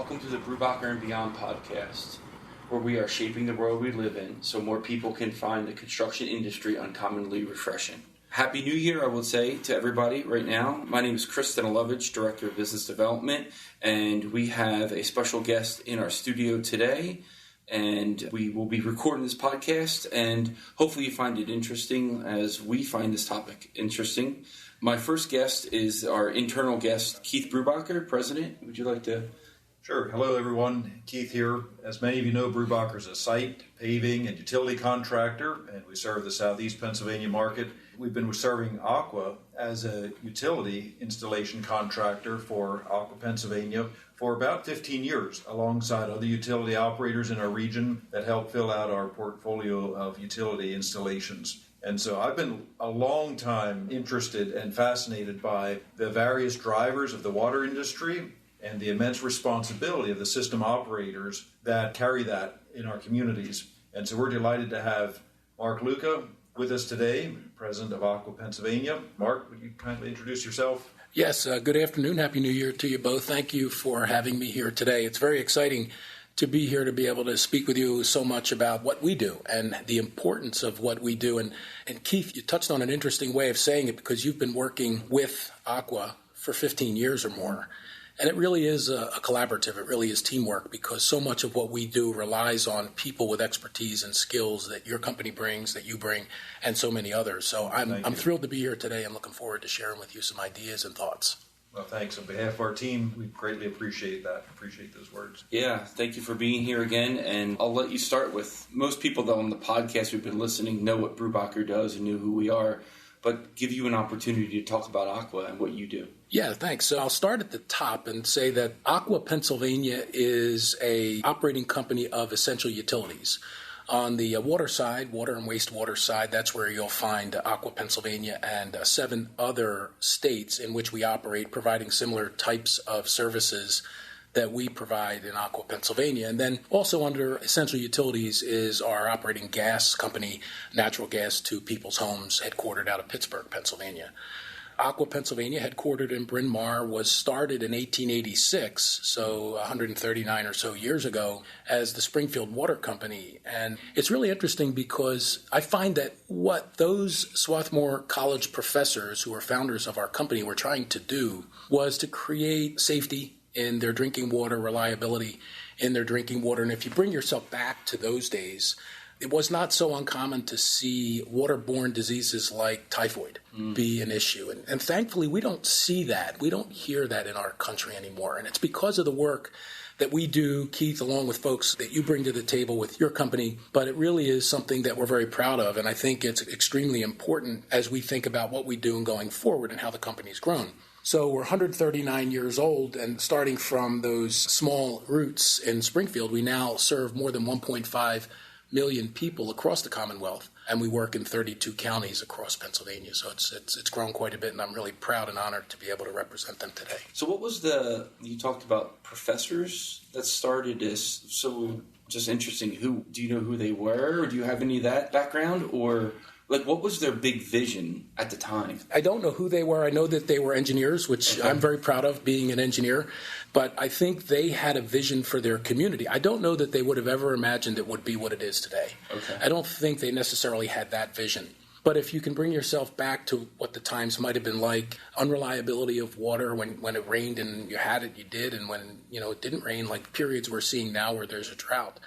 welcome to the Brubacher Beyond podcast, where we are shaping the world we live in so more people can find the construction industry uncommonly refreshing. Happy New Year, I will say to everybody right now. My name is Chris Danilovich, Director of Business Development, and we have a special guest in our studio today, and we will be recording this podcast, and hopefully you find it interesting as we find this topic interesting. My first guest is our internal guest, Keith Brubacher, President. Would you like to... Sure. Hello, everyone. Keith here. As many of you know, Brubacher is a site, paving, and utility contractor, and we serve the Southeast Pennsylvania market. We've been serving Aqua as a utility installation contractor for Aqua Pennsylvania for about 15 years, alongside other utility operators in our region that help fill out our portfolio of utility installations. And so I've been a long time interested and fascinated by the various drivers of the water industry and the immense responsibility of the system operators that carry that in our communities. And so we're delighted to have Mark Lucca with us today, President of Aqua Pennsylvania. Mark, would you kindly introduce yourself? Yes, good afternoon. Happy New Year to you both. Thank you for having me here today. It's very exciting to be here to be able to speak with you so much about what we do and the importance of what we do. And Keith, you touched on an interesting way of saying it because you've been working with Aqua for 15 years or more. And it really is a collaborative. It really is teamwork because so much of what we do relies on people with expertise and skills that your company brings, that you bring, and so many others. So I'm thrilled to be here today and looking forward to sharing with you some ideas and thoughts. Well, thanks. On behalf of our team, we greatly appreciate that. Appreciate those words. Yeah, thank you for being here again. And I'll let you start with, most people, though, on the podcast who've been listening know what Brubacher does and know who we are, but give you an opportunity to talk about Aqua and what you do. Yeah, thanks. So I'll start at the top and say that Aqua Pennsylvania is a operating company of essential utilities. On the water side, water and wastewater side, that's where you'll find Aqua Pennsylvania and 7 other states in which we operate, providing similar types of services that we provide in Aqua Pennsylvania. And then also under essential utilities is our operating gas company, natural gas to people's homes, headquartered out of Pittsburgh, Pennsylvania. Aqua Pennsylvania, headquartered in Bryn Mawr, was started in 1886, so 139 or so years ago, as the Springfield Water Company. And it's really interesting because I find that what those Swarthmore College professors who are founders of our company were trying to do was to create safety in their drinking water, reliability in their drinking water. And if you bring yourself back to those days, it was not so uncommon to see waterborne diseases like typhoid be an issue. And thankfully, we don't see that. We don't hear that in our country anymore. And it's because of the work that we do, Keith, along with folks that you bring to the table with your company. But it really is something that we're very proud of. And I think it's extremely important as we think about what we do and going forward and how the company's grown. So we're 139 years old, and starting from those small roots in Springfield, we now serve more than 1.5 million people across the Commonwealth, and we work in 32 counties across Pennsylvania. So it's grown quite a bit, and I'm really proud and honored to be able to represent them today. So what was you talked about professors that started this, so just interesting. Do you know who they were, or do you have any of that background, or... what was their big vision at the time? I don't know who they were. I know that they were engineers, which I'm very proud of, being an engineer. But I think they had a vision for their community. I don't know that they would have ever imagined it would be what it is today. Okay. I don't think they necessarily had that vision. But if you can bring yourself back to what the times might have been like, unreliability of water, when it rained and you had it, you did, and when it didn't rain, like periods we're seeing now where there's a drought,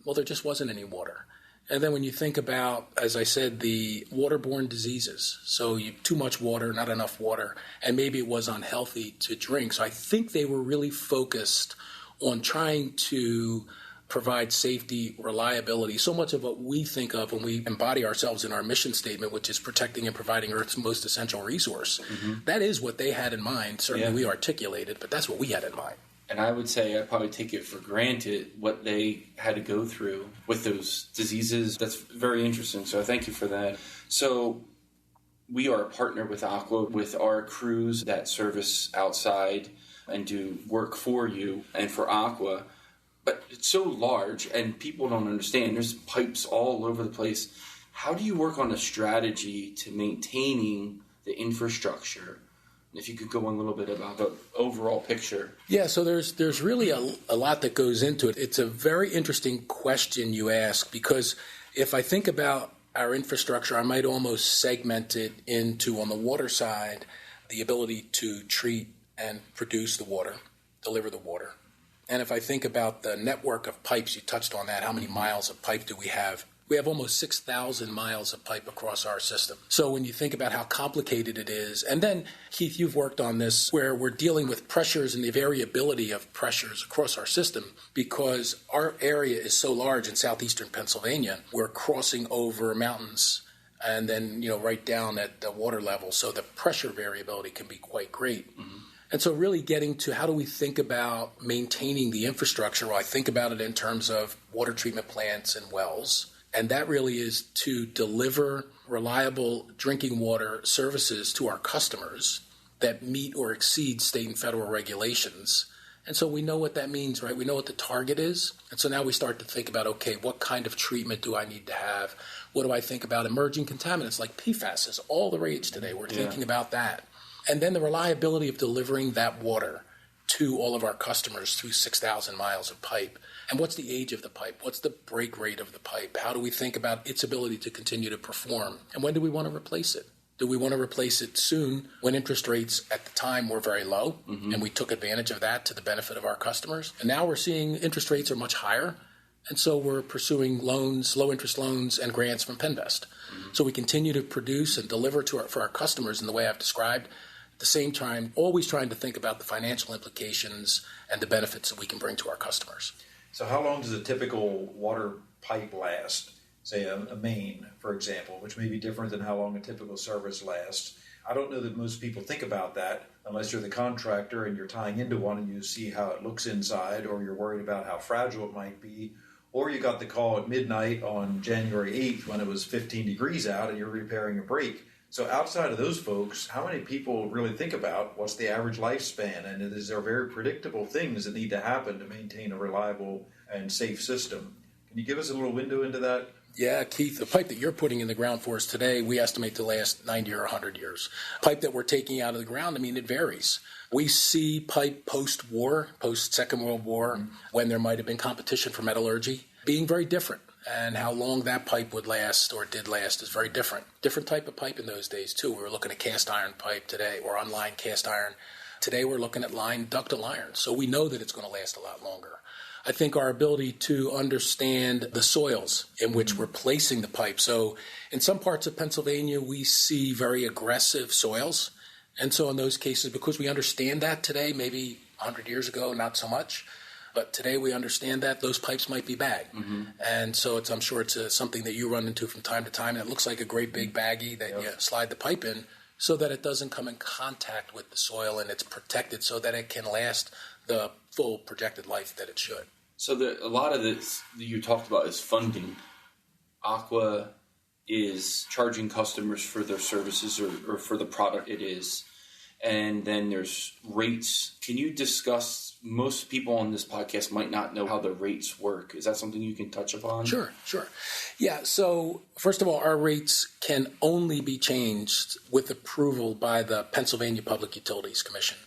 well, there just wasn't any water. And then when you think about, as I said, the waterborne diseases, so too much water, not enough water, and maybe it was unhealthy to drink. So I think they were really focused on trying to provide safety, reliability, so much of what we think of when we embody ourselves in our mission statement, which is protecting and providing Earth's most essential resource. Mm-hmm. That is what they had in mind. Certainly we articulated, but that's what we had in mind. And I would say I probably take it for granted what they had to go through with those diseases. That's very interesting. So thank you for that. So we are a partner with Aqua, with our crews that service outside and do work for you and for Aqua. But it's so large and people don't understand. There's pipes all over the place. How do you work on a strategy to maintaining the infrastructure If you could go on a little bit about the overall picture. Yeah, so there's really a lot that goes into it. It's a very interesting question you ask, because if I think about our infrastructure, I might almost segment it into, on the water side, the ability to treat and produce the water, deliver the water. And if I think about the network of pipes, you touched on that, how many miles of pipe do we have? We have almost 6,000 miles of pipe across our system. So when you think about how complicated it is, and then, Keith, you've worked on this, where we're dealing with pressures and the variability of pressures across our system, because our area is so large in southeastern Pennsylvania, we're crossing over mountains and then, right down at the water level. So the pressure variability can be quite great. Mm-hmm. And so really getting to how do we think about maintaining the infrastructure? Well, I think about it in terms of water treatment plants and wells. And that really is to deliver reliable drinking water services to our customers that meet or exceed state and federal regulations. And so we know what that means, right? We know what the target is. And so now we start to think about, okay, what kind of treatment do I need to have? What do I think about emerging contaminants like PFAS is all the rage today. We're thinking about that. And then the reliability of delivering that water to all of our customers through 6,000 miles of pipe. And what's the age of the pipe? What's the break rate of the pipe? How do we think about its ability to continue to perform? And when do we want to replace it? Do we want to replace it soon when interest rates at the time were very low, and we took advantage of that to the benefit of our customers? And now we're seeing interest rates are much higher, and so we're pursuing loans, low interest loans and grants from Penvest. So we continue to produce and deliver for our customers in the way I've described. At the same time, always trying to think about the financial implications and the benefits that we can bring to our customers. So how long does a typical water pipe last? Say a main, for example, which may be different than how long a typical service lasts. I don't know that most people think about that unless you're the contractor and you're tying into one and you see how it looks inside, or you're worried about how fragile it might be, or you got the call at midnight on January 8th when it was 15 degrees out and you're repairing a break. So outside of those folks, how many people really think about what's the average lifespan? And is there very predictable things that need to happen to maintain a reliable and safe system? Can you give us a little window into that? Yeah, Keith, the pipe that you're putting in the ground for us today, we estimate to last 90 or 100 years. Pipe that we're taking out of the ground, it varies. We see pipe post-war, post-Second World War, when there might have been competition for metallurgy, being very different. And how long that pipe would last or did last is very different. Different type of pipe in those days, too. We were looking at cast iron pipe today, or unlined cast iron. Today we're looking at lined ductile iron. So we know that it's going to last a lot longer. I think our ability to understand the soils in which we're placing the pipe. So in some parts of Pennsylvania, we see very aggressive soils. And so in those cases, because we understand that today, maybe 100 years ago, not so much, but today we understand that those pipes might be bagged. And so I'm sure it's something that you run into from time to time. And it looks like a great big baggie that you slide the pipe in so that it doesn't come in contact with the soil and it's protected so that it can last the full projected life that it should. So a lot of this that you talked about is funding. Aqua is charging customers for their services or for the product it is. And then there's rates. Can you discuss, most people on this podcast might not know how the rates work. Is that something you can touch upon? Sure. Yeah, so first of all, our rates can only be changed with approval by the Pennsylvania Public Utilities Commission.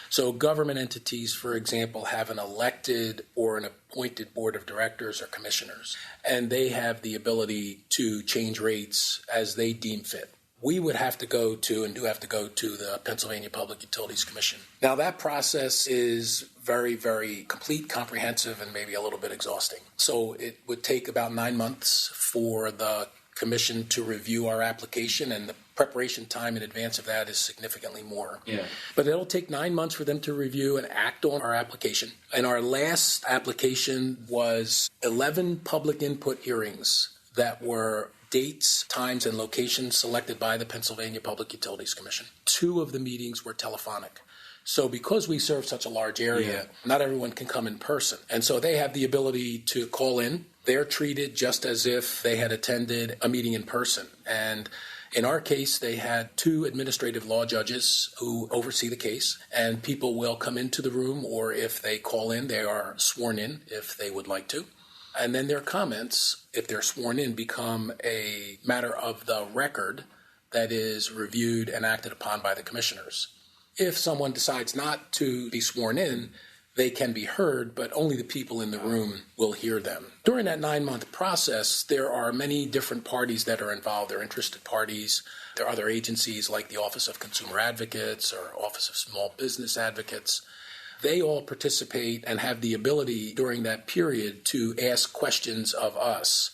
So government entities, for example, have an elected or an appointed board of directors or commissioners, and they have the ability to change rates as they deem fit. We would have to go to, and do have to go to, the Pennsylvania Public Utilities Commission. Now, that process is very, very complete, comprehensive, and maybe a little bit exhausting. So it would take about 9 months for the commission to review our application, and the preparation time in advance of that is significantly more. Yeah. But it'll take 9 months for them to review and act on our application. And our last application was 11 public input hearings that were dates, times, and locations selected by the Pennsylvania Public Utilities Commission. 2 of the meetings were telephonic. So because we serve such a large area, not everyone can come in person. And so they have the ability to call in. They're treated just as if they had attended a meeting in person. And in our case, they had 2 administrative law judges who oversee the case, and people will come into the room, or if they call in, they are sworn in if they would like to. And then their comments, if they're sworn in, become a matter of the record that is reviewed and acted upon by the commissioners. If someone decides not to be sworn in, they can be heard, but only the people in the room will hear them. During that 9-month process, there are many different parties that are involved. There are interested parties. There are other agencies like the Office of Consumer Advocates or Office of Small Business Advocates. They all participate and have the ability during that period to ask questions of us.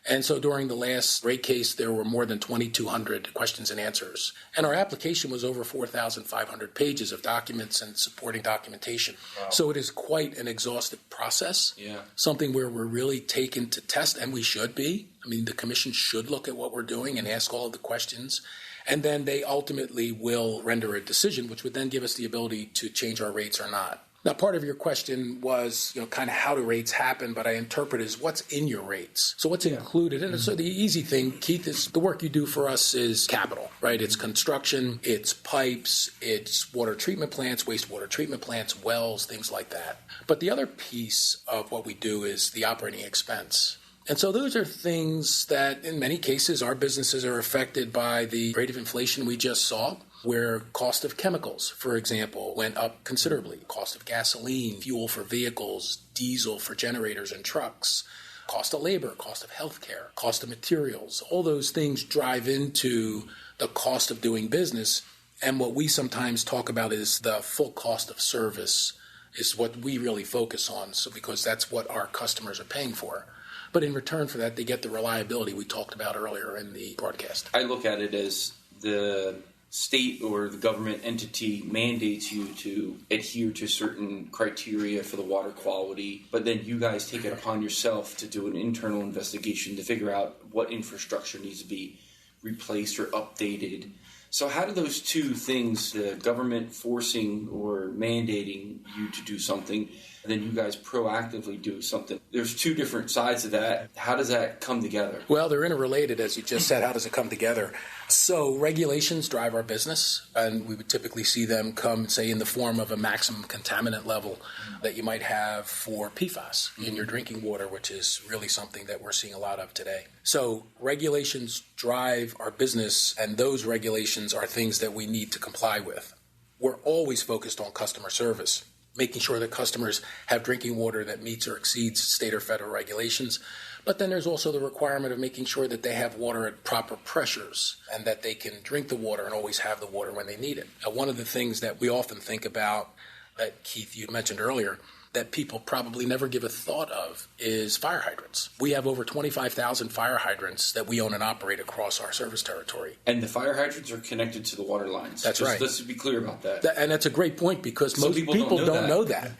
And so during the last rate case, there were more than 2,200 questions and answers. And our application was over 4,500 pages of documents and supporting documentation. Wow. So it is quite an exhaustive process, something where we're really taken to test, and we should be. I mean, the commission should look at what we're doing and ask all of the questions. And then they ultimately will render a decision, which would then give us the ability to change our rates or not. Now, part of your question was, kind of how do rates happen, but I interpret as what's in your rates. So what's included? And so the easy thing, Keith, is the work you do for us is capital, right? It's construction, it's pipes, it's water treatment plants, wastewater treatment plants, wells, things like that. But the other piece of what we do is the operating expense. And so those are things that in many cases our businesses are affected by the rate of inflation we just saw, where cost of chemicals, for example, went up considerably. Cost of gasoline, fuel for vehicles, diesel for generators and trucks, cost of labor, cost of healthcare, cost of materials. All those things drive into the cost of doing business. And what we sometimes talk about is the full cost of service is what we really focus on, so because that's what our customers are paying for. But in return for that, they get the reliability we talked about earlier in the broadcast. I look at it as the state or the government entity mandates you to adhere to certain criteria for the water quality, but then you guys take it upon yourself to do an internal investigation to figure out what infrastructure needs to be replaced or updated. So how do those two things, the government forcing or mandating you to do something, and then you guys proactively do something, there's two different sides of that. How does that come together? Well, they're interrelated, as you just said. How does it come together? So regulations drive our business, and we would typically see them come, say, in the form of a maximum contaminant level that you might have for PFAS in your drinking water, which is really something that we're seeing a lot of today. So regulations drive our business, and those regulations are things that we need to comply with. We're always focused on customer service, making sure that customers have drinking water that meets or exceeds state or federal regulations. But then there's also the requirement of making sure that they have water at proper pressures and that they can drink the water and always have the water when they need it. One of the things that we often think about, that Keith, you mentioned earlier, that people probably never give a thought of is fire hydrants. We have over 25,000 fire hydrants that we own and operate across our service territory. And the fire hydrants are connected to the water lines. That's right. Let's be clear about that. And that's a great point, because most people don't know that.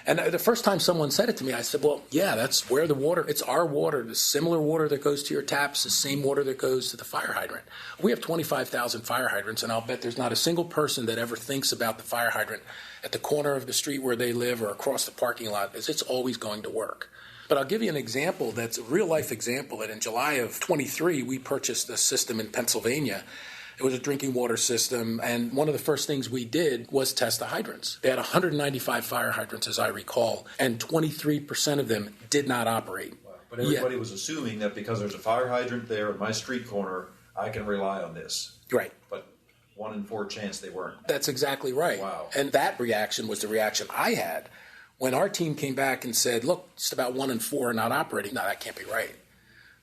And the first time someone said it to me, I said, well, yeah, that's where the water, it's our water, the similar water that goes to your taps, the same water that goes to the fire hydrant. We have 25,000 fire hydrants, and I'll bet there's not a single person that ever thinks about the fire hydrant at the corner of the street where they live or across the parking lot, as it's always going to work. But I'll give you an example that's a real-life example. That in July of 23, we purchased a system in Pennsylvania. It was a drinking water system, and one of the first things we did was test the hydrants. They had 195 fire hydrants, as I recall, and 23% of them did not operate. Wow. But everybody was assuming that because there's a fire hydrant there in my street corner, I can rely on this. Right. But 1 in 4 chance they weren't. That's exactly right. Wow. And that reaction was the reaction I had when our team came back and said, look, just about 1 in 4 are not operating. No, that can't be right.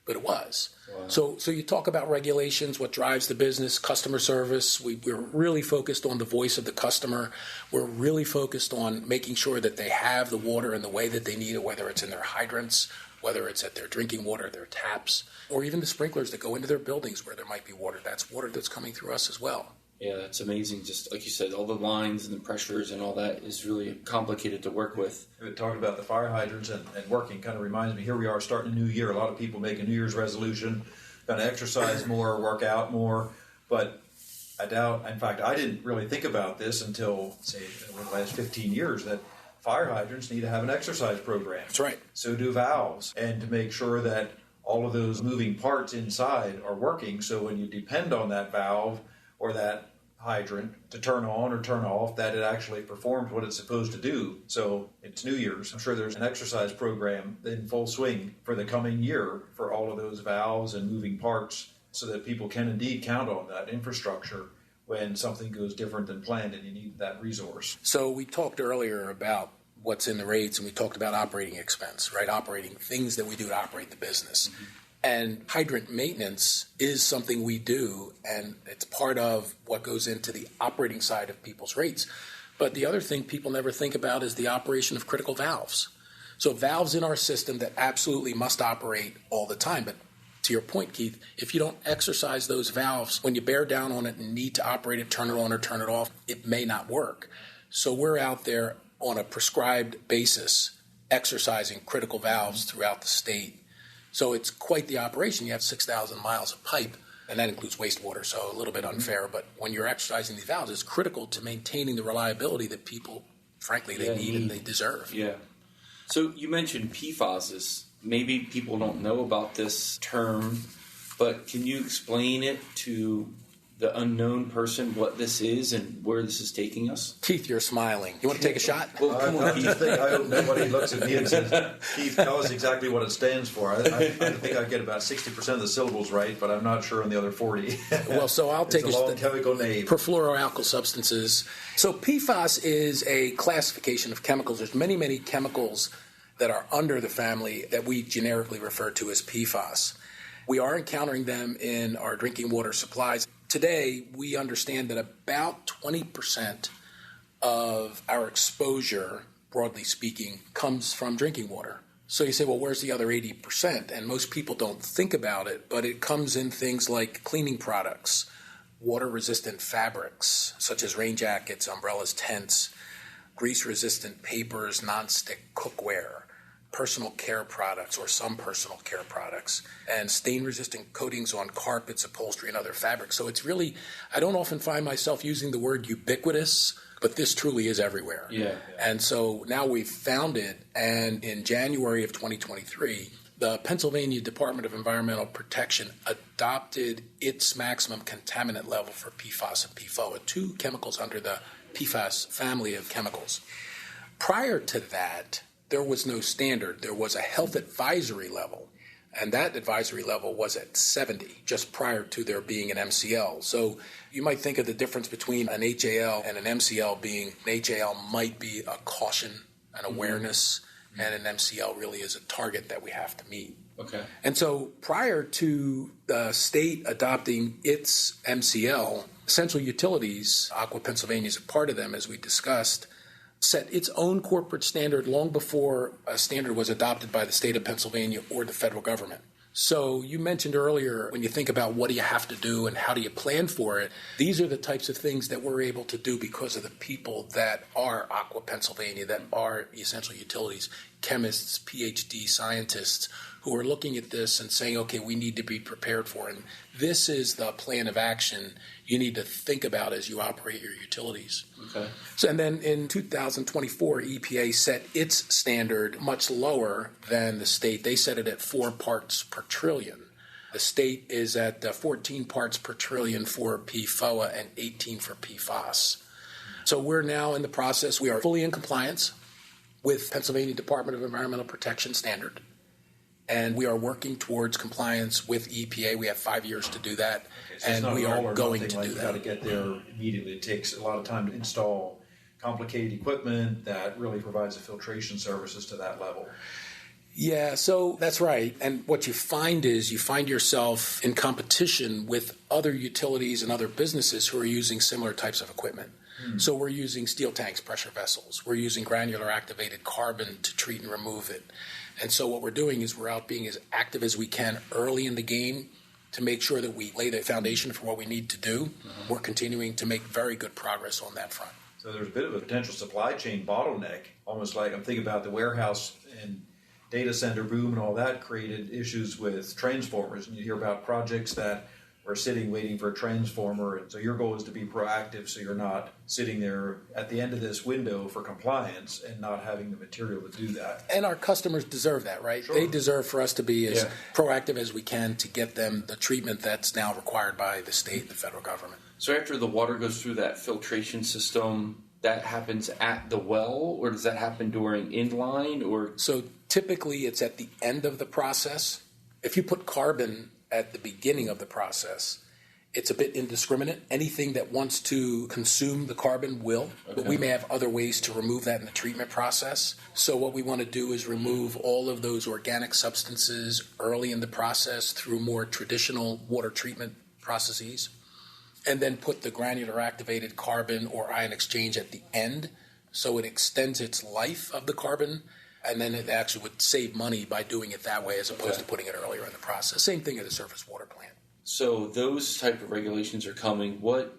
But it was. Wow. So you talk about regulations, what drives the business, customer service. We're really focused on the voice of the customer. We're really focused on making sure that they have the water in the way that they need it, whether it's in their hydrants, whether it's at their drinking water, their taps, or even the sprinklers that go into their buildings where there might be water. That's water that's coming through us as well. Yeah, that's amazing. Just like you said, all the lines and the pressures and all that is really complicated to work with. Talking about the fire hydrants and working kind of reminds me, here we are starting a new year. A lot of people make a New Year's resolution, going to exercise more, work out more. But I doubt, in fact, I didn't really think about this until, say, in the last 15 years, that fire hydrants need to have an exercise program. That's right. So do valves. And to make sure that all of those moving parts inside are working, so when you depend on that valve or that hydrant to turn on or turn off, that it actually performs what it's supposed to do. So it's New Year's. I'm sure there's an exercise program in full swing for the coming year for all of those valves and moving parts, so that people can indeed count on that infrastructure when something goes different than planned and you need that resource. So we talked earlier about what's in the rates, and we talked about operating expense, right? Operating things that we do to operate the business. Mm-hmm. And hydrant maintenance is something we do, and it's part of what goes into the operating side of people's rates. But the other thing people never think about is the operation of critical valves. So valves in our system that absolutely must operate all the time. But to your point, Keith, if you don't exercise those valves, when you bear down on it and need to operate it, turn it on or turn it off, it may not work. So we're out there on a prescribed basis exercising critical valves throughout the state. So it's quite the operation. You have 6,000 miles of pipe, and that includes wastewater, so a little bit unfair. But when you're exercising these valves, it's critical to maintaining the reliability that people, frankly, they need and they deserve. Yeah. So you mentioned PFAS. Maybe people don't know about this term, but can you explain it to the unknown person what this is and where this is taking us? Keith, you're smiling. You want to take a shot? Well, come on, Keith. I hope nobody looks at me and says, Keith, tell us exactly what it stands for. I think I get about 60% of the syllables right, but I'm not sure on the other 40. Well, so I'll take a long chemical name. Perfluoroalkyl substances. So PFAS is a classification of chemicals. There's many, many chemicals that are under the family that we generically refer to as PFAS. We are encountering them in our drinking water supplies. Today, we understand that about 20% of our exposure, broadly speaking, comes from drinking water. So you say, well, where's the other 80%? And most people don't think about it, but it comes in things like cleaning products, water-resistant fabrics, such as rain jackets, umbrellas, tents, grease-resistant papers, nonstick cookware, personal care products or some personal care products, and stain-resistant coatings on carpets, upholstery, and other fabrics. So it's really, I don't often find myself using the word ubiquitous, but this truly is everywhere. Yeah. And so now we've found it, and in January of 2023, the Pennsylvania Department of Environmental Protection adopted its maximum contaminant level for PFAS and PFOA, two chemicals under the PFAS family of chemicals. Prior to that, there was no standard. There was a health advisory level, and that advisory level was at 70 just prior to there being an MCL. So you might think of the difference between an HAL and an MCL being an HAL might be a caution, an awareness, and an MCL really is a target that we have to meet. Okay. And so prior to the state adopting its MCL, Central Utilities, Aqua Pennsylvania is a part of them, as we discussed, set its own corporate standard long before a standard was adopted by the state of Pennsylvania or the federal government. So you mentioned earlier, when you think about what do you have to do and how do you plan for it, these are the types of things that we're able to do because of the people that are Aqua Pennsylvania, that are Essential Utilities, chemists, PhD scientists, who are looking at this and saying, okay, we need to be prepared for it. And this is the plan of action you need to think about as you operate your utilities. Okay. So, and then in 2024, EPA set its standard much lower than the state. They set it at 4 parts per trillion. The state is at 14 parts per trillion for PFOA and 18 for PFAS. So we're now in the process. We are fully in compliance with Pennsylvania Department of Environmental Protection standard. And we are working towards compliance with EPA. We have 5 years to do that, So and we are going to do You've got to that. get there immediately. It takes a lot of time to install complicated equipment that really provides the filtration services to that level. Yeah, so that's right. And what you find is you find yourself in competition with other utilities and other businesses who are using similar types of equipment. So we're using steel tanks, pressure vessels. We're using granular activated carbon to treat and remove it. And so what we're doing is we're out being as active as we can early in the game to make sure that we lay the foundation for what we need to do. We're continuing to make very good progress on that front. So there's a bit of a potential supply chain bottleneck, almost like I'm thinking about the warehouse and data center boom and all that created issues with transformers. And you hear about projects that are sitting waiting for a transformer. And so your goal is to be proactive so you're not sitting there at the end of this window for compliance and not having the material to do that. And our customers deserve that, right? Sure. They deserve for us to be as proactive as we can to get them the treatment that's now required by the state and the federal government. So after the water goes through that filtration system, that happens at the well, or does that happen during inline? Or So typically it's at the end of the process. If you put carbon at the beginning of the process, It's a bit indiscriminate. Anything that wants to consume the carbon will, but we may have other ways to remove that in the treatment process. So what we want to do is remove all of those organic substances early in the process through more traditional water treatment processes, and then put the granular activated carbon or ion exchange at the end, so it extends its life of the carbon, and then it actually would save money by doing it that way as opposed to putting it earlier in the process. Same thing at a surface water plant. So those type of regulations are coming. What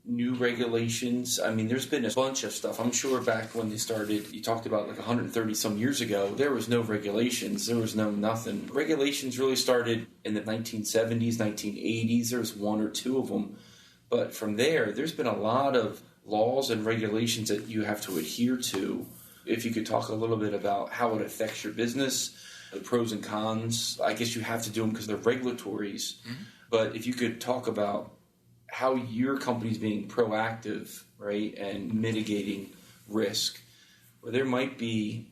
new regulations? I mean, there's been a bunch of stuff. I'm sure back when they started, you talked about like 130 some years ago, there was no regulations. There was no nothing. Regulations really started in the 1970s, 1980s. There was one or two of them. But from there's been a lot of laws and regulations that you have to adhere to. If you could talk a little bit about how it affects your business, the pros and cons. I guess you have to do them because they're regulatories. Mm-hmm. But if you could talk about how your company's being proactive, right, and mitigating risk, where there might be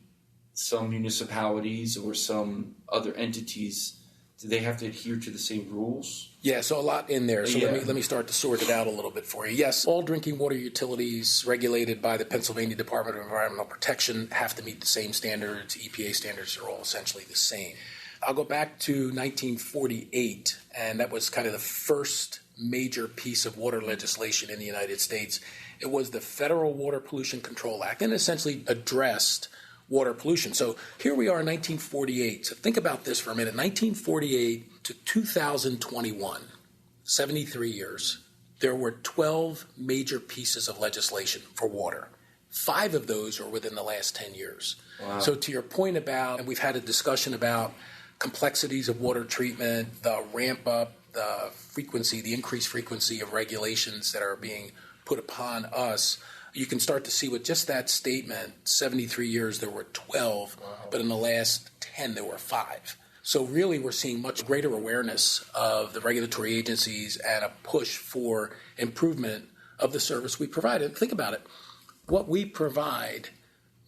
some municipalities or some other entities, do they have to adhere to the same rules? Yeah, so a lot in there. So let me start to sort it out a little bit for you. Yes, all drinking water utilities regulated by the Pennsylvania Department of Environmental Protection have to meet the same standards. EPA standards are all essentially the same. I'll go back to 1948, and that was kind of the first major piece of water legislation in the United States. It was the Federal Water Pollution Control Act, and essentially addressed water pollution. So here we are in 1948. So think about this for a minute. 1948 to 2021, 73 years, there were 12 major pieces of legislation for water. 5 of those are within the last 10 years. Wow. So to your point about, and we've had a discussion about complexities of water treatment, the ramp up, the frequency, the increased frequency of regulations that are being put upon us, you can start to see with just that statement, 73 years there were 12, but in the last 10 there were 5. So really we're seeing much greater awareness of the regulatory agencies and a push for improvement of the service we provide. And think about it. What we provide,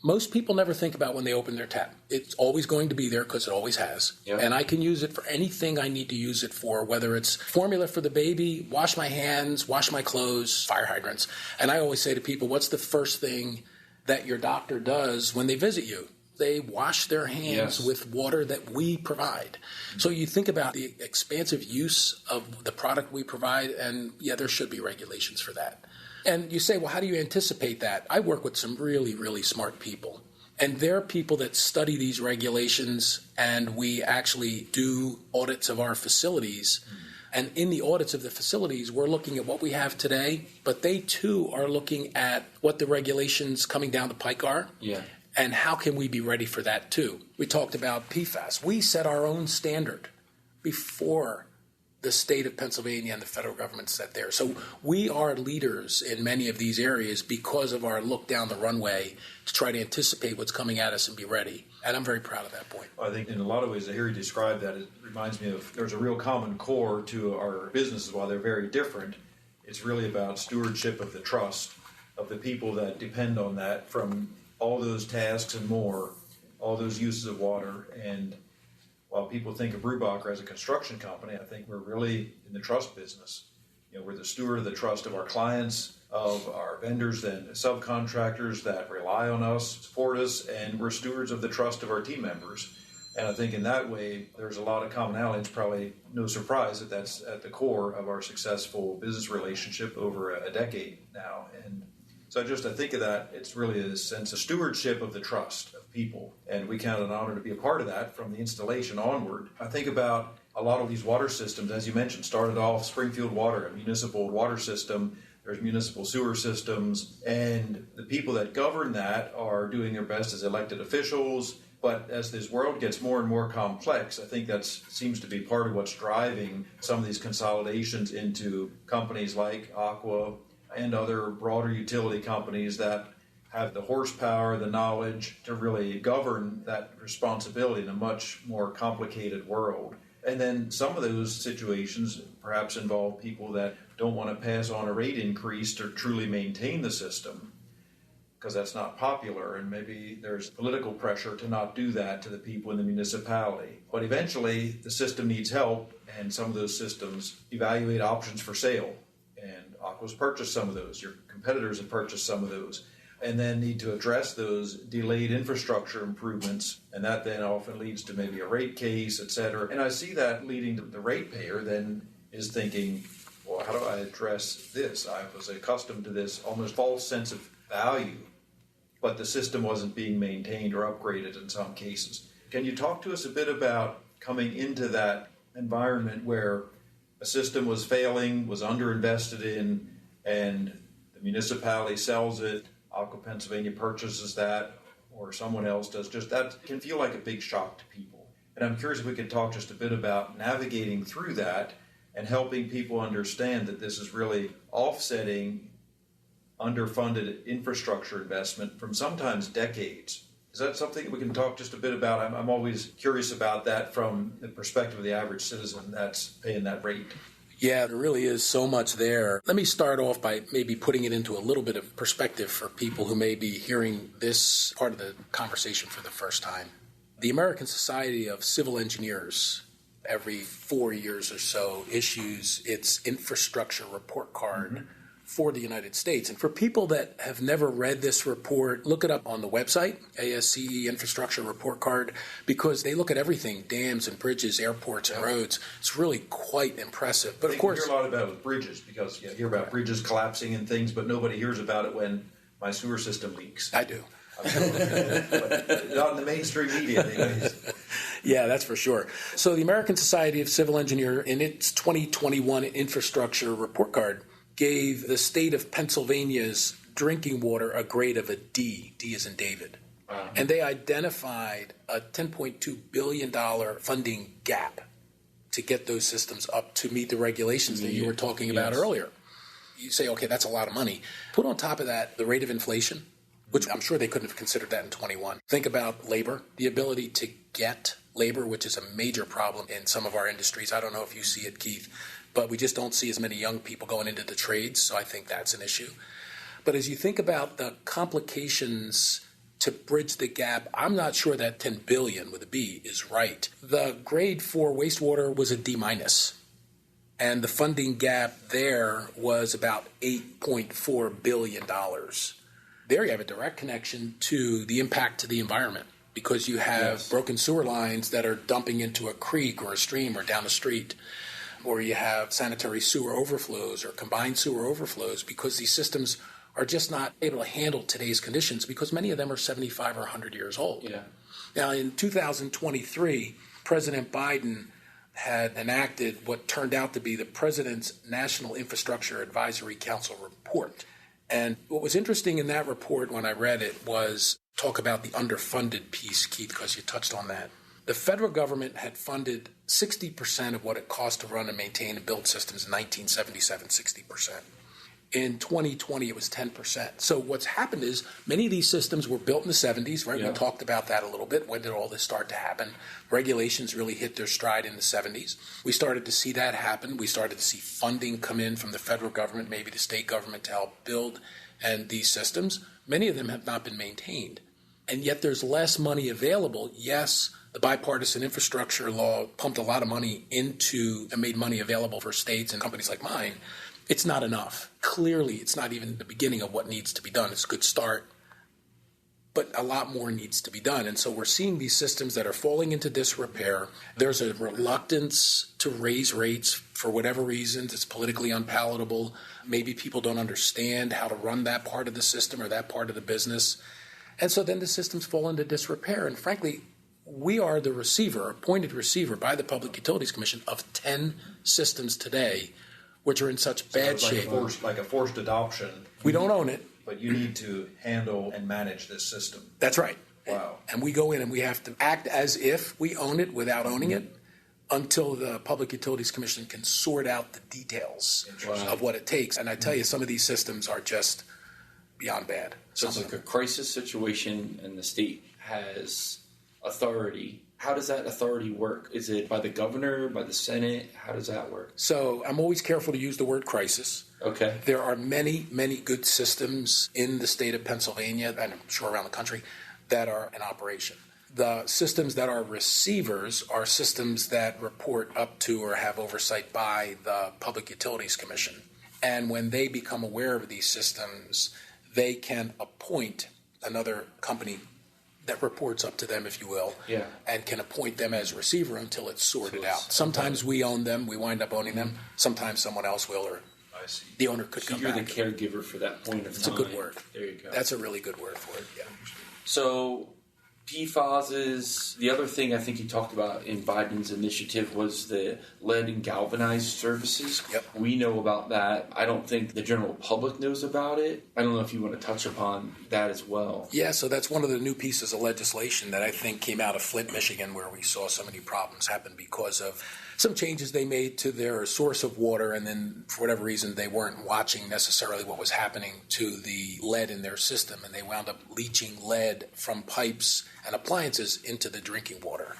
most people never think about when they open their tap. It's always going to be there because it always has. Yep. And I can use it for anything I need to use it for, whether it's formula for the baby, wash my hands, wash my clothes, fire hydrants. And I always say to people, what's the first thing that your doctor does when they visit you? They wash their hands with water that we provide. So you think about the expansive use of the product we provide, and there should be regulations for that. And you say, well, how do you anticipate that? I work with some really, really smart people. And they're people that study these regulations, and we actually do audits of our facilities. And in the audits of the facilities, we're looking at what we have today, but they too are looking at what the regulations coming down the pike are. Yeah. And how can we be ready for that too? We talked about PFAS. We set our own standard before the state of Pennsylvania and the federal government set theirs. So we are leaders in many of these areas because of our look down the runway to try to anticipate what's coming at us and be ready. And I'm very proud of that point. I think in a lot of ways, I hear you describe that. It reminds me of there's a real common core to our businesses. While they're very different, it's really about stewardship of the trust of the people that depend on that from all those tasks and more, all those uses of water. And while people think of Brubacher as a construction company, I think we're really in the trust business. We're the steward of the trust of our clients, of our vendors and subcontractors that rely on us, support us, and we're stewards of the trust of our team members. And I think in that way, there's a lot of commonality. It's probably no surprise that that's at the core of our successful business relationship over a decade now. And so I think of that, it's really a sense of stewardship of the trust of people. And we count it an honor to be a part of that from the installation onward. I think about a lot of these water systems, as you mentioned, started off Springfield Water, a municipal water system. There's municipal sewer systems. And the people that govern that are doing their best as elected officials. But as this world gets more and more complex, I think that seems to be part of what's driving some of these consolidations into companies like Aqua and other broader utility companies that have the horsepower, the knowledge to really govern that responsibility in a much more complicated world. And then some of those situations perhaps involve people that don't want to pass on a rate increase to truly maintain the system. because that's not popular, and maybe there's political pressure to not do that to the people in the municipality. But eventually, the system needs help, and some of those systems evaluate options for sale. And Aqua's purchased some of those. Your competitors have purchased some of those, and then need to address those delayed infrastructure improvements, and that then often leads to maybe a rate case, et cetera. And I see that leading to the ratepayer then is thinking, well, how do I address this? I was accustomed to this almost false sense of value, but the system wasn't being maintained or upgraded in some cases. Can you talk to us a bit about coming into that environment where a system was failing, was underinvested in, and the municipality sells it, Aqua Pennsylvania purchases that, or someone else does? Just that can feel like a big shock to people. And I'm curious if we could talk just a bit about navigating through that and helping people understand that this is really offsetting underfunded infrastructure investment from sometimes decades. Is that something that we can talk just a bit about? I'm always curious about that from the perspective of the average citizen that's paying that rate. Yeah, there really is so much there. Let me start off by maybe putting it into a little bit of perspective for people who may be hearing this part of the conversation for the first time. The American Society of Civil Engineers, every 4 years or so, issues its infrastructure report card for the United States. And for people that have never read this report, look it up on the website, ASCE Infrastructure Report Card, because they look at everything, dams and bridges, airports and roads. It's really quite impressive. But of course, you hear a lot about it with bridges, because you hear about bridges collapsing and things, but nobody hears about it when my sewer system leaks. I do. But not in the mainstream media anyways. Yeah, that's for sure. So the American Society of Civil Engineers, in its 2021 Infrastructure Report Card, gave the state of Pennsylvania's drinking water a grade of a D. D as in David. Wow. And they identified a $10.2 billion funding gap to get those systems up to meet the regulations that you were talking about earlier. You say, okay, that's a lot of money. Put on top of that the rate of inflation, which I'm sure they couldn't have considered that in 21. Think about labor, the ability to get labor, which is a major problem in some of our industries. I don't know if you see it, Keith, but we just don't see as many young people going into the trades, so I think that's an issue. But as you think about the complications to bridge the gap, I'm not sure that 10 billion with a B is right. The grade for wastewater was a D minus, and the funding gap there was about $8.4 billion. There you have a direct connection to the impact to the environment, because you have broken sewer lines that are dumping into a creek or a stream or down the street, or you have sanitary sewer overflows or combined sewer overflows, because these systems are just not able to handle today's conditions, because many of them are 75 or 100 years old. Yeah. Now, in 2023, President Biden had enacted what turned out to be the President's National Infrastructure Advisory Council report. And what was interesting in that report when I read it was talk about the underfunded piece, Keith, because you touched on that. The federal government had funded 60% of what it cost to run and maintain and build systems in 1977, 60%. In 2020, it was 10%. So what's happened is many of these systems were built in the 70s, right? Yeah. We talked about that a little bit. When did all this start to happen? Regulations really hit their stride in the 70s. We started to see that happen. We started to see funding come in from the federal government, maybe the state government, to help build and these systems. Many of them have not been maintained. And yet there's less money available. Yes, the bipartisan infrastructure law pumped a lot of money into and made money available for states and companies like mine. It's not enough. Clearly, it's not even the beginning of what needs to be done. It's a good start, but a lot more needs to be done. And so we're seeing these systems that are falling into disrepair. There's a reluctance to raise rates for whatever reasons. It's politically unpalatable. Maybe people don't understand how to run that part of the system or that part of the business. And so then the systems fall into disrepair. And frankly, we are the receiver, appointed receiver by the Public Utilities Commission of 10 systems today, which are in such bad shape. Like a forced adoption. We don't own it. But you need to handle and manage this system. That's right. Wow. And we go in and we have to act as if we own it without owning it until the Public Utilities Commission can sort out the details of what it takes. And I tell you, some of these systems are just beyond bad. So it's like a crisis situation, and the state has authority How does that authority work? Is it by the governor, by the Senate? How does that work? So I'm always careful to use the word crisis. Okay. There are many, many good systems in the state of Pennsylvania, and I'm sure around the country, that are in operation. The systems that are receivers are systems that report up to or have oversight by the Public Utilities Commission. And when they become aware of these systems, they can appoint another company that reports up to them, if you will, and can appoint them as receiver until it's sorted out. Sometimes we own them, we wind up owning them. Sometimes someone else will, or the owner could come back. You're the caregiver for that point of time. It's a good word. There you go. That's a really good word for it, yeah. So PFAS is the other thing I think you talked about in Biden's initiative was the lead and galvanized services. Yep. We know about that. I don't think the general public knows about it. I don't know if you want to touch upon that as well. Yeah, so that's one of the new pieces of legislation that I think came out of Flint, Michigan, where we saw so many problems happen because of some changes they made to their source of water, and then for whatever reason they weren't watching necessarily what was happening to the lead in their system, and they wound up leaching lead from pipes and appliances into the drinking water.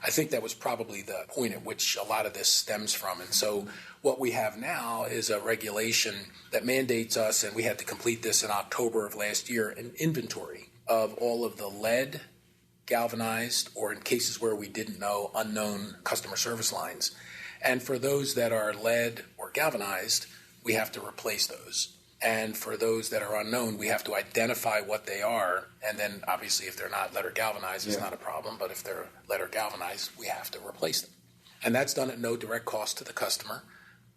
I think that was probably the point at which a lot of this stems from. And so what we have now is a regulation that mandates us, and we had to complete this in October of last year, an inventory of all of the lead, galvanized, or in cases where we didn't know, unknown customer service lines. And for those that are lead or galvanized, we have to replace those. And for those that are unknown, we have to identify what they are. And then obviously if they're not lead or galvanized, it's not a problem. But if they're lead or galvanized, we have to replace them. And that's done at no direct cost to the customer.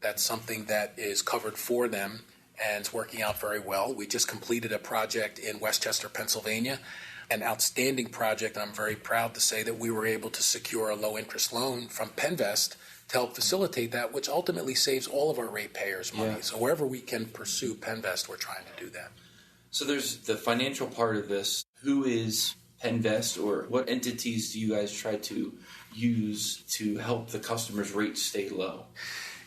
That's something that is covered for them and it's working out very well. We just completed a project in Westchester, Pennsylvania, an outstanding project. I'm very proud to say that we were able to secure a low-interest loan from Penvest to help facilitate that, which ultimately saves all of our ratepayers money. Yeah. So wherever we can pursue Penvest, we're trying to do that. So there's the financial part of this. Who is Penvest, or what entities do you guys try to use to help the customer's rates stay low?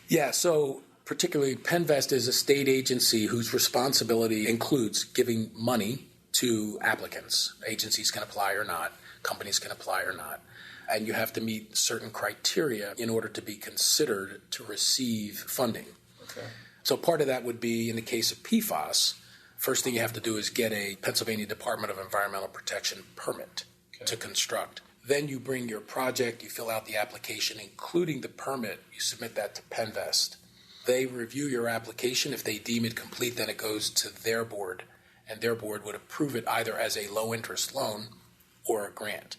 Yeah, so particularly Penvest is a state agency whose responsibility includes giving money to applicants. Agencies can apply or not, companies can apply or not. And you have to meet certain criteria in order to be considered to receive funding. Okay. So part of that would be, in the case of PFAS, first thing you have to do is get a Pennsylvania Department of Environmental Protection permit to construct. Then you bring your project, you fill out the application, including the permit, you submit that to Penvest. They review your application. If they deem it complete, then it goes to their board, and their board would approve it either as a low-interest loan or a grant.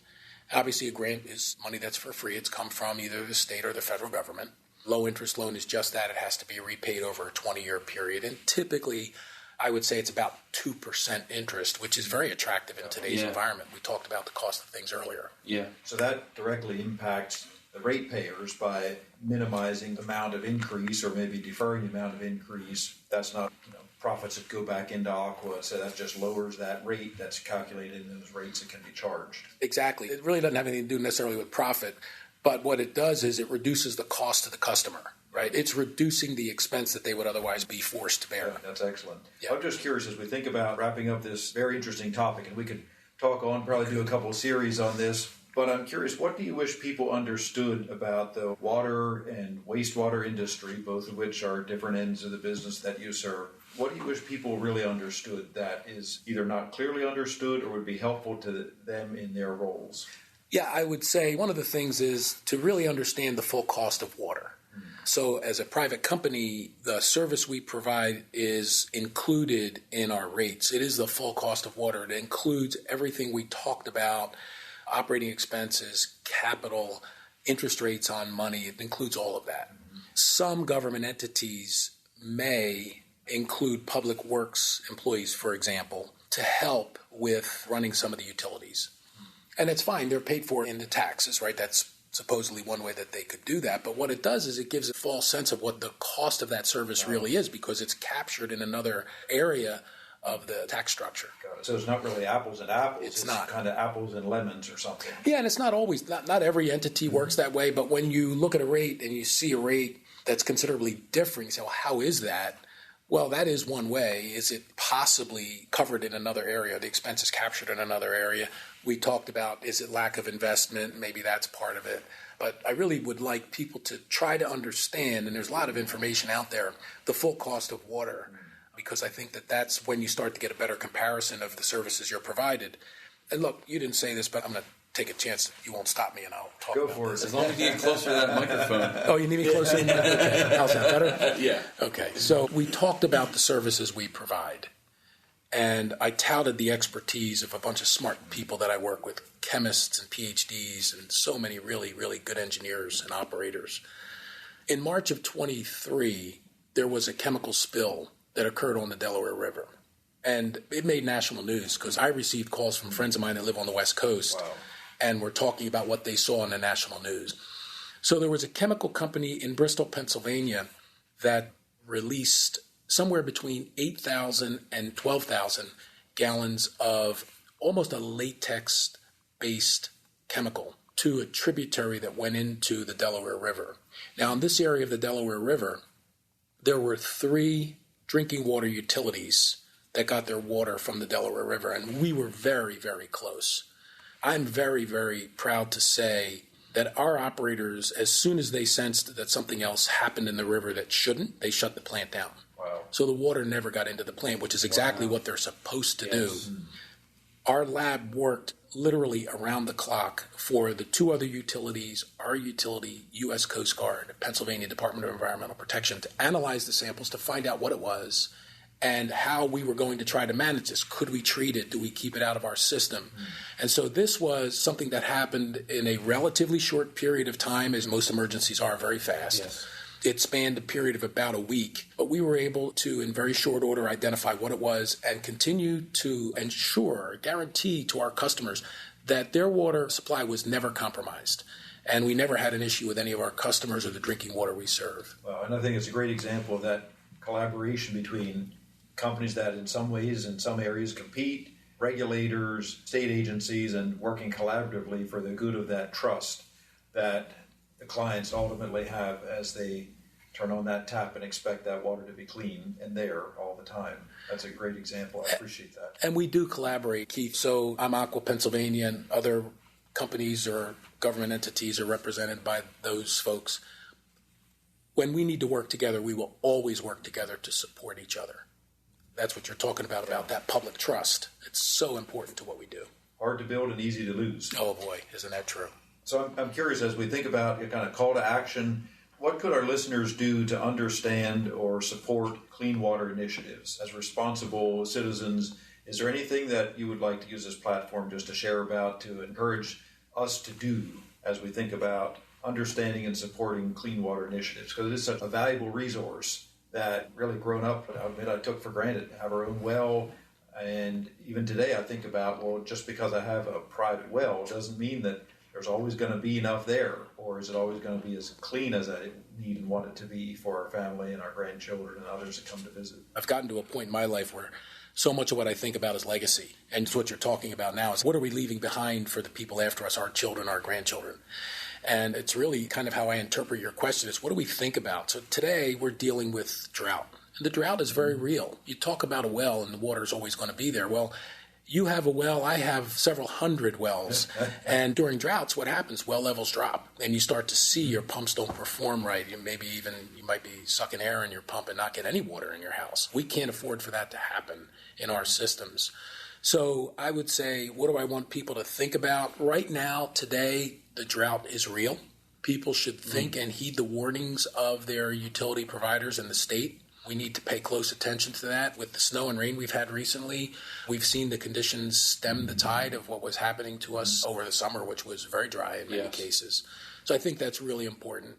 Obviously, a grant is money that's for free. It's come from either the state or the federal government. Low-interest loan is just that. It has to be repaid over a 20-year period. And typically, I would say it's about 2% interest, which is very attractive in today's environment. We talked about the cost of things earlier. Yeah. So that directly impacts the ratepayers by minimizing the amount of increase or maybe deferring the amount of increase. That's not profits that go back into Aqua, so that just lowers that rate that's calculated in those rates that can be charged. Exactly. It really doesn't have anything to do necessarily with profit, but what it does is it reduces the cost to the customer, right? It's reducing the expense that they would otherwise be forced to bear. Yeah, that's excellent. Yeah. I'm just curious, as we think about wrapping up this very interesting topic, and we could talk on, probably do a couple of series on this, but I'm curious, what do you wish people understood about the water and wastewater industry, both of which are different ends of the business that you serve? What do you wish people really understood that is either not clearly understood or would be helpful to them in their roles? Yeah, I would say one of the things is to really understand the full cost of water. So as a private company, the service we provide is included in our rates. It is the full cost of water. It includes everything we talked about, operating expenses, capital, interest rates on money. It includes all of that. Some government entities may include public works employees, for example, to help with running some of the utilities. And it's fine. They're paid for in the taxes, right? That's supposedly one way that they could do that. But what it does is it gives a false sense of what the cost of that service really is, because it's captured in another area of the tax structure. Got it. So it's not really apples and apples. It's not. Kind of apples and lemons or something. Yeah, and it's not always, not every entity works that way. But when you look at a rate and you see a rate that's considerably different, you say, well, how is that? Well, that is one way. Is it possibly covered in another area? The expense is captured in another area. We talked about, is it lack of investment? Maybe that's part of it. But I really would like people to try to understand, and there's a lot of information out there, the full cost of water, because I think that that's when you start to get a better comparison of the services you're provided. And look, you didn't say this, but I'm going to take a chance. You won't stop me, and I'll talk Go about for this. it. As long as you get closer to that microphone. Oh, you need me closer? Okay. How's that better? Yeah. Okay. So we talked about the services we provide. And I touted the expertise of a bunch of smart people that I work with, chemists and PhDs, and so many really, really good engineers and operators. In March of 23, there was a chemical spill that occurred on the Delaware River. And it made national news because I received calls from friends of mine that live on the West Coast. Wow. And were talking about what they saw in the national news. So there was a chemical company in Bristol, Pennsylvania, that released somewhere between 8,000 and 12,000 gallons of almost a latex-based chemical to a tributary that went into the Delaware River. Now, in this area of the Delaware River, there were 3 drinking water utilities that got their water from the Delaware River, and we were very, very close. I'm very, very proud to say that our operators, as soon as they sensed that something else happened in the river that shouldn't, they shut the plant down. Wow. So the water never got into the plant, which is exactly what they're supposed to do. Our lab worked literally around the clock for the 2 other utilities, our utility, U.S. Coast Guard, Pennsylvania Department of Environmental Protection, to analyze the samples to find out what it was and how we were going to try to manage this. Could we treat it? Do we keep it out of our system? And so this was something that happened in a relatively short period of time, as most emergencies are very fast. Yes. It spanned a period of about a week, but we were able to, in very short order, identify what it was and continue to ensure, guarantee to our customers that their water supply was never compromised. And we never had an issue with any of our customers or the drinking water we serve. Wow. And I think it's a great example of that collaboration between companies that in some ways, in some areas, compete, regulators, state agencies, and working collaboratively for the good of that trust that the clients ultimately have as they turn on that tap and expect that water to be clean and there all the time. That's a great example. I appreciate that. And we do collaborate, Keith. So I'm Aqua Pennsylvania, and other companies or government entities are represented by those folks. When we need to work together, we will always work together to support each other. That's what you're talking about that public trust. It's so important to what we do. Hard to build and easy to lose. Oh boy, isn't that true? So I'm curious, as we think about your kind of call to action, what could our listeners do to understand or support clean water initiatives? As responsible citizens, is there anything that you would like to use this platform just to share about to encourage us to do as we think about understanding and supporting clean water initiatives? Because it is such a valuable resource that really grown up, I admit I took for granted. Have our own well, and even today I think about, well, just because I have a private well doesn't mean that there's always going to be enough there, or is it always going to be as clean as I need and want it to be for our family and our grandchildren and others that come to visit? I've gotten to a point in my life where so much of what I think about is legacy. And it's what you're talking about now is what are we leaving behind for the people after us, our children, our grandchildren? And it's really kind of how I interpret your question is what do we think about? So today we're dealing with drought. And the drought is very real. You talk about a well and the water is always going to be there. Well, you have a well, I have several hundred wells. And during droughts, what happens? Well levels drop. And you start to see your pumps don't perform right. You might be sucking air in your pump and not get any water in your house. We can't afford for that to happen in our systems. So I would say, what do I want people to think about? Right now, today, the drought is real. People should think and heed the warnings of their utility providers in the state. We need to pay close attention to that. With the snow and rain we've had recently, we've seen the conditions stem the tide of what was happening to us over the summer, which was very dry in many cases. So I think that's really important.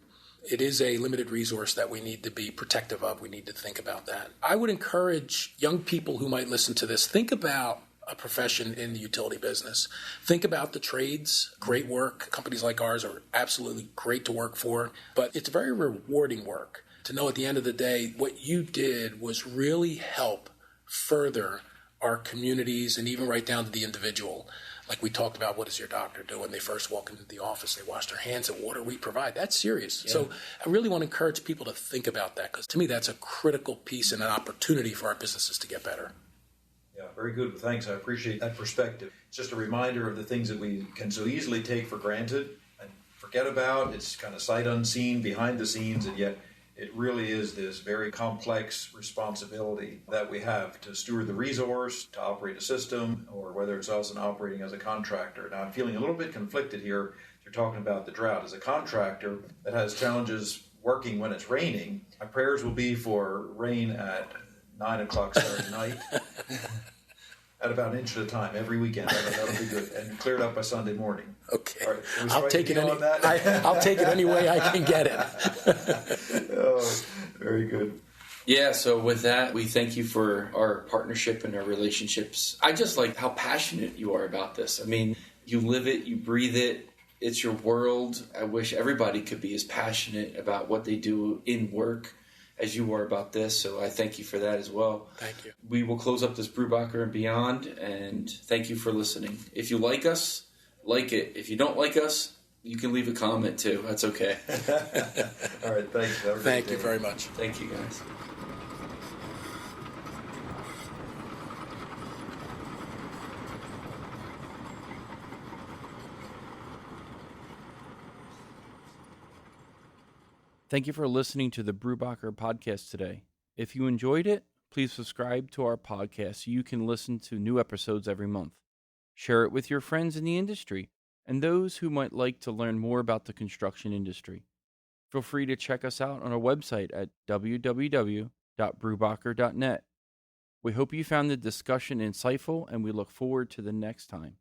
It is a limited resource that we need to be protective of. We need to think about that. I would encourage young people who might listen to this, think about a profession in the utility business. Think about the trades, great work. Companies like ours are absolutely great to work for, but it's very rewarding work to know at the end of the day what you did was really help further our communities and even right down to the individual. Like we talked about, what does your doctor do when they first walk into the office? They wash their hands in water we provide. That's serious. Yeah. So I really want to encourage people to think about that, because to me that's a critical piece and an opportunity for our businesses to get better. Yeah, very good. Thanks. I appreciate that perspective. It's just a reminder of the things that we can so easily take for granted and forget about. It's kind of sight unseen, behind the scenes, and yet it really is this very complex responsibility that we have to steward the resource, to operate a system, or whether it's us and operating as a contractor. Now, I'm feeling a little bit conflicted here. You're talking about the drought. As a contractor that has challenges working when it's raining, my prayers will be for rain at 9 o'clock Saturday night at about an inch at a time every weekend. That'll be good. And cleared up by Sunday morning. Okay. Right, I'll take it I'll take it any way I can get it. Oh, very good. Yeah, so with that, we thank you for our partnership and our relationships. I just like how passionate you are about this. I mean, you live it, you breathe it. It's your world. I wish everybody could be as passionate about what they do in work as you are about this, so I thank you for that as well. Thank you. We will close up this Brubacher and Beyond, and thank you for listening. If you like us, like it. If you don't like us, you can leave a comment too. That's okay. All right, thanks. Thank you very much. Thank you, guys. Thank you for listening to the Brubacher podcast today. If you enjoyed it, please subscribe to our podcast so you can listen to new episodes every month. Share it with your friends in the industry and those who might like to learn more about the construction industry. Feel free to check us out on our website at www.brubacher.net. We hope you found the discussion insightful, and we look forward to the next time.